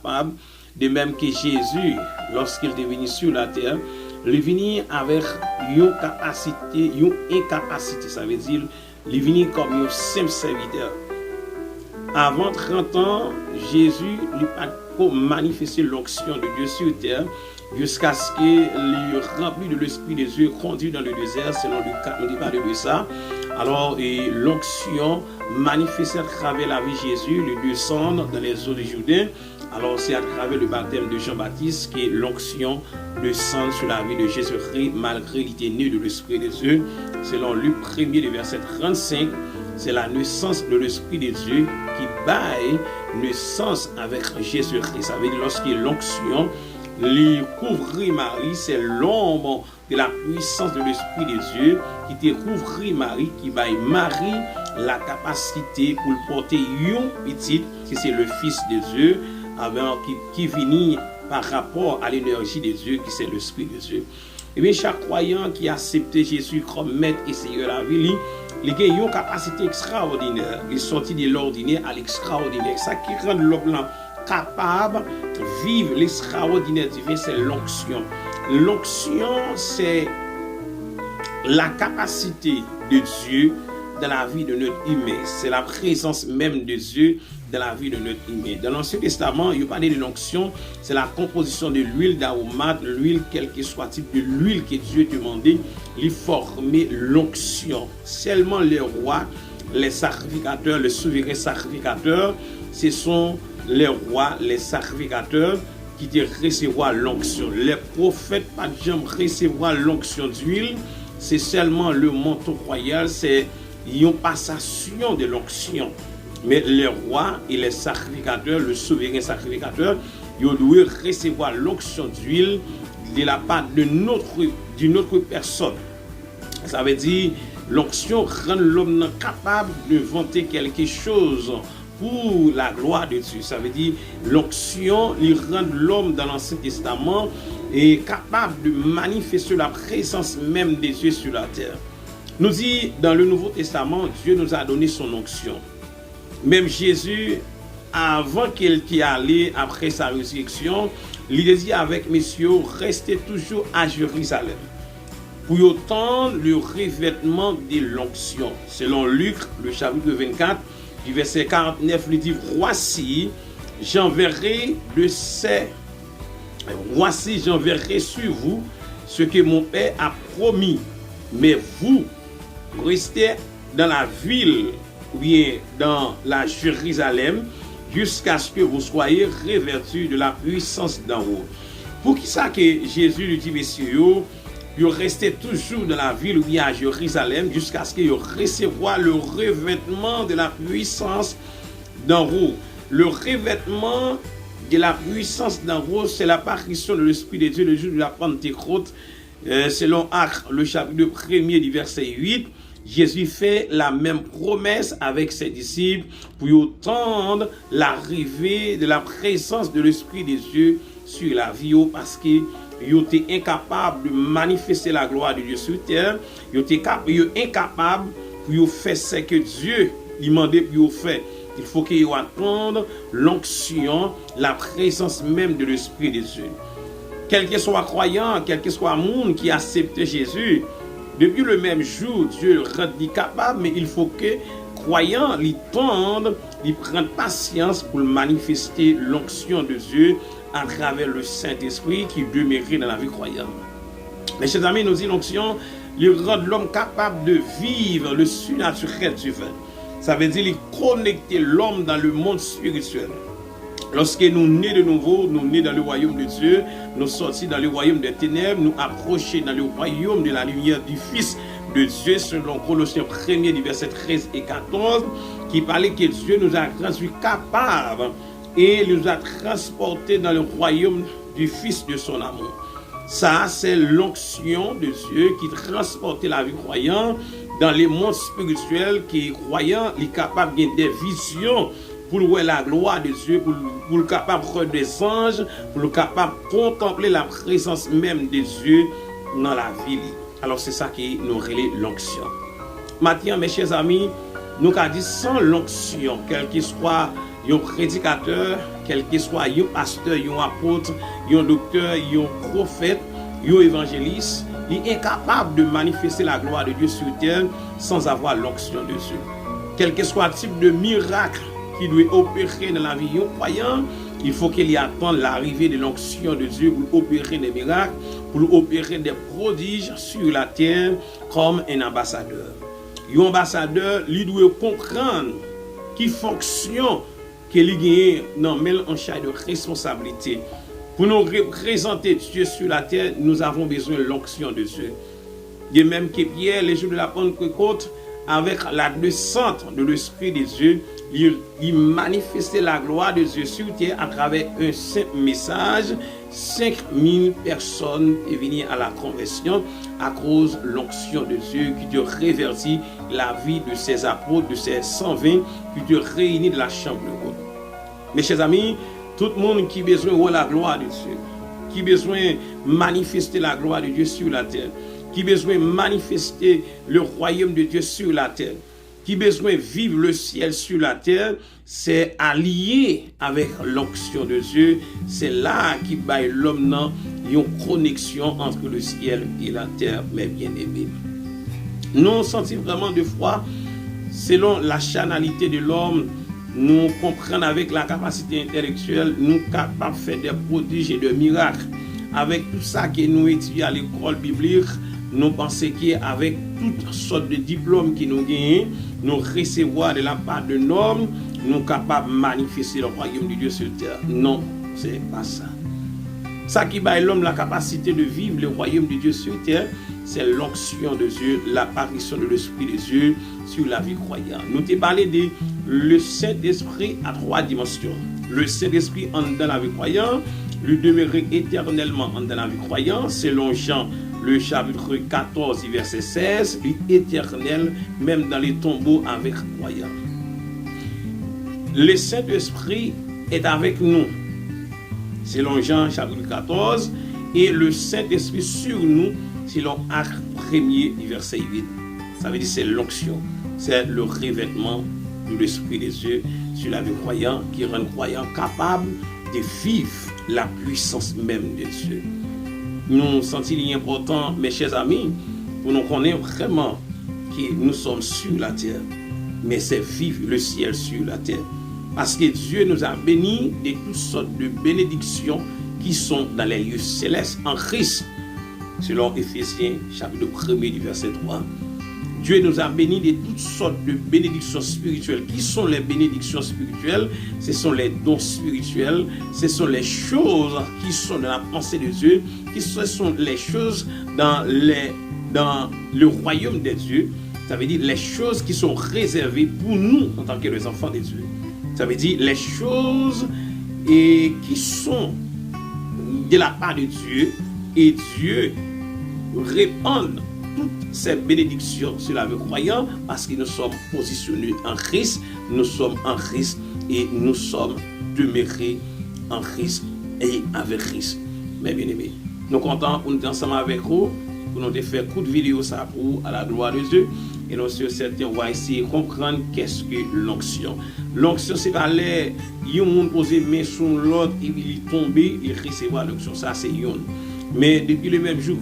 capable, de même que Jésus, lorsqu'il est venu sur la terre, il est venu avec une capacité, une incapacité, ça veut dire, il est venu comme un simple serviteur. Avant 30 ans, Jésus n'a pas manifesté l'onction de Dieu sur terre jusqu'à ce qu'il rempli de l'Esprit de Dieu, conduit dans le désert, selon Luc 4, on dit parler de ça. Alors, l'onction manifestée à travers la vie de Jésus, le descendre dans les eaux de Jourdain. Alors, c'est à travers le baptême de Jean-Baptiste que l'onction descend sur la vie de Jésus-Christ, malgré qu'il était né de l'Esprit de Dieu. Selon Luc 1er, le verset 35, c'est la naissance de l'Esprit de Dieu qui baille naissance avec Jésus-Christ. Ça veut dire lorsque l'onction lui couvrit Marie, c'est l'ombre de la puissance de l'Esprit de Dieu qui te couvrit Marie, qui baille Marie la capacité pour porter un petit, si c'est le Fils de Dieu, qui finit par rapport à l'énergie de Dieu, qui c'est l'Esprit de Dieu. Et bien, chaque croyant qui a accepté Jésus comme maître et Seigneur de la vie, il a une capacité extraordinaire. Il est sorti de l'ordinaire à l'extraordinaire. Ça qui rend l'homme capable de vivre l'extraordinaire divin, c'est l'onction. L'onction, c'est la capacité de Dieu dans la vie de notre humain. C'est la présence même de Dieu dans la vie de notre humain. Dans l'Ancien Testament, il y a parlé de l'onction, c'est la composition de l'huile d'aromate, l'huile, quel que soit type de l'huile que Dieu demandait, il formait l'onction. Seulement les rois, les sacrificateurs, les souverains sacrificateurs, ce sont les rois, les sacrificateurs qui te recevoir l'onction. Les prophètes, pas de jamais recevoir l'onction d'huile, c'est seulement le manteau royal, c'est une passation de l'onction. Mais les rois et les sacrificateurs, le souverain sacrificateur, ils doivent recevoir l'onction d'huile de la part d'une autre personne. Ça veut dire l'onction rend l'homme capable de vanter quelque chose pour la gloire de Dieu. Ça veut dire l'onction rend l'homme dans l'Ancien Testament est capable de manifester la présence même de Dieu sur la terre. Nous dit dans le Nouveau Testament, Dieu nous a donné son onction. Même Jésus, avant qu'il y allait après sa résurrection, il dit avec messieurs, restez toujours à Jérusalem pour attendre le revêtement de l'onction. Selon Luc, le chapitre 24, du verset 49, il dit voici, j'enverrai sur vous ce que mon Père a promis, mais vous restez dans la ville ou bien dans la Jérusalem jusqu'à ce que vous soyez revêtus de la puissance d'en haut. Pour qui ça que Jésus lui dit, messieurs, vous restez toujours dans la ville ou bien à Jérusalem jusqu'à ce que vous recevoir le revêtement de la puissance d'en haut. Le revêtement de la puissance d'en haut, c'est l'apparition de l'Esprit de Dieu le jour de la Pentecôte. Selon Actes, le chapitre 1er du verset 8, Jésus fait la même promesse avec ses disciples pour attendre l'arrivée de la présence de l'Esprit de Dieu sur la vie parce qu'ils étaient incapables de manifester la gloire de Dieu sur terre. Ils étaient incapables pour faire ce que Dieu demandait pour faire. Il faut qu'ils attendent l'onction, la présence même de l'Esprit de Dieu. Quel que soit croyant, quel que soit monde qui accepte Jésus, depuis le même jour, Dieu le rend capable, mais il faut que croyants lui tendent, lui prennent patience pour manifester l'onction de Dieu à travers le Saint-Esprit qui demeurait dans la vie croyante. Mes chers amis, nous dit l'onction, il rend l'homme capable de vivre le surnaturel divin. Ça veut dire il connecter l'homme dans le monde spirituel. Lorsque nous nés de nouveau, nous nés dans le royaume de Dieu, nous sortis dans le royaume des ténèbres, nous approchés dans le royaume de la lumière du Fils de Dieu, selon Colossiens 1er, du verset 13 et 14, qui parlait que Dieu nous a rendus capables et nous a transportés dans le royaume du Fils de son amour. Ça, c'est l'onction de Dieu qui transportait la vie croyante dans les mondes spirituels, qui croyant est capable de des visions pour voir la gloire de Dieu, pour le capable de voir des anges, pour le capable de contempler la présence même de Dieu dans la vie. Alors c'est ça qui nous relaie l'onction. Maintenant, mes chers amis, nous avons dit sans l'onction, quel qu'il soit un prédicateur, quel que soit un pasteur, un apôtre, un docteur, un prophète, un évangéliste, il est incapable de manifester la gloire de Dieu sur terre sans avoir l'onction de Dieu. Quel que soit le type de miracle qui doit opérer dans la vie du croyant, il faut qu'il y attende l'arrivée de l'onction de Dieu pour opérer des miracles, pour opérer des prodiges sur la terre comme un ambassadeur. Un ambassadeur, il doit comprendre qui fonction qu'il gagne dans un champ de responsabilité. Pour nous représenter Dieu sur la terre, nous avons besoin de l'onction de Dieu. De même que Pierre, les jours de la Pentecôte, avec la descente de l'Esprit de Dieu, il manifestait la gloire de Dieu sur terre à travers un simple message. 5000 personnes sont venues à la conversion à cause de l'onction de Dieu qui te révertit la vie de ses apôtres, de ses 120 qui te réunit de la chambre haute. Mes chers amis, tout le monde qui a besoin de la gloire de Dieu, qui a besoin de manifester la gloire de Dieu sur la terre, qui a besoin de manifester le royaume de Dieu sur la terre, qui a besoin de vivre le ciel sur la terre, c'est allié avec l'onction de Dieu. C'est là qui baille l'homme dans une connexion entre le ciel et la terre, mes bien-aimés. Nous sentons vraiment de foi, selon la charnalité de l'homme, nous comprenons avec la capacité intellectuelle, nous sommes capables de faire des prodiges et des miracles. Avec tout ça que nous étudions à l'école biblique, nous pensons qu'avec toutes sortes de diplômes que nous gagnons, nous recevons de la part de l'homme, nous sommes capables de manifester le royaume de Dieu sur terre. Non, ce n'est pas ça. Ça qui bat l'homme la capacité de vivre le royaume de Dieu sur terre, c'est l'onction de Dieu, l'apparition de l'Esprit de Dieu sur la vie croyante. Nous t'ai parlé de le Saint-Esprit à 3 dimensions. Le Saint-Esprit en dans la vie croyante, lui demeurer éternellement en dans la vie croyante, selon Jean, le chapitre 14, verset 16, lui éternel, même dans les tombeaux avec croyants. Le Saint-Esprit est avec nous, selon Jean, chapitre 14, et le Saint-Esprit sur nous, selon Acte 1er, verset 8. Ça veut dire c'est l'onction, c'est le revêtement de l'Esprit de Dieu sur la vie croyante qui rend le croyant capable de vivre la puissance même de Dieu. Nous sentons important, mes chers amis, pour nous connaître vraiment que nous sommes sur la terre, mais c'est vivre le ciel sur la terre. Parce que Dieu nous a bénis de toutes sortes de bénédictions qui sont dans les lieux célestes en Christ. Selon Éphésiens, chapitre 1er, du verset 3. Dieu nous a bénis de toutes sortes de bénédictions spirituelles. Qui sont les bénédictions spirituelles? Ce sont les dons spirituels. Ce sont les choses qui sont dans la pensée de Dieu. Ce sont les choses dans le royaume de Dieu. Ça veut dire les choses qui sont réservées pour nous en tant que les enfants de Dieu. Ça veut dire les choses qui sont de la part de Dieu. Et Dieu répand toutes ces bénédictions sur la vie croyante parce que nous sommes positionnés en Christ, nous sommes en Christ et nous sommes demeurés en Christ et avec Christ. Mes bien-aimés, nous sommes contents pour nous être ensemble avec vous, pour nous faire un coup de vidéo ça pour à la gloire de Dieu. Et nous sommes certains, on va essayer de comprendre qu'est-ce que l'onction. L'onction, c'est pas l'air, il y a un monde posé main sur l'autre, il tombe, il recevoir l'onction. Ça, c'est yon. Mais depuis le même jour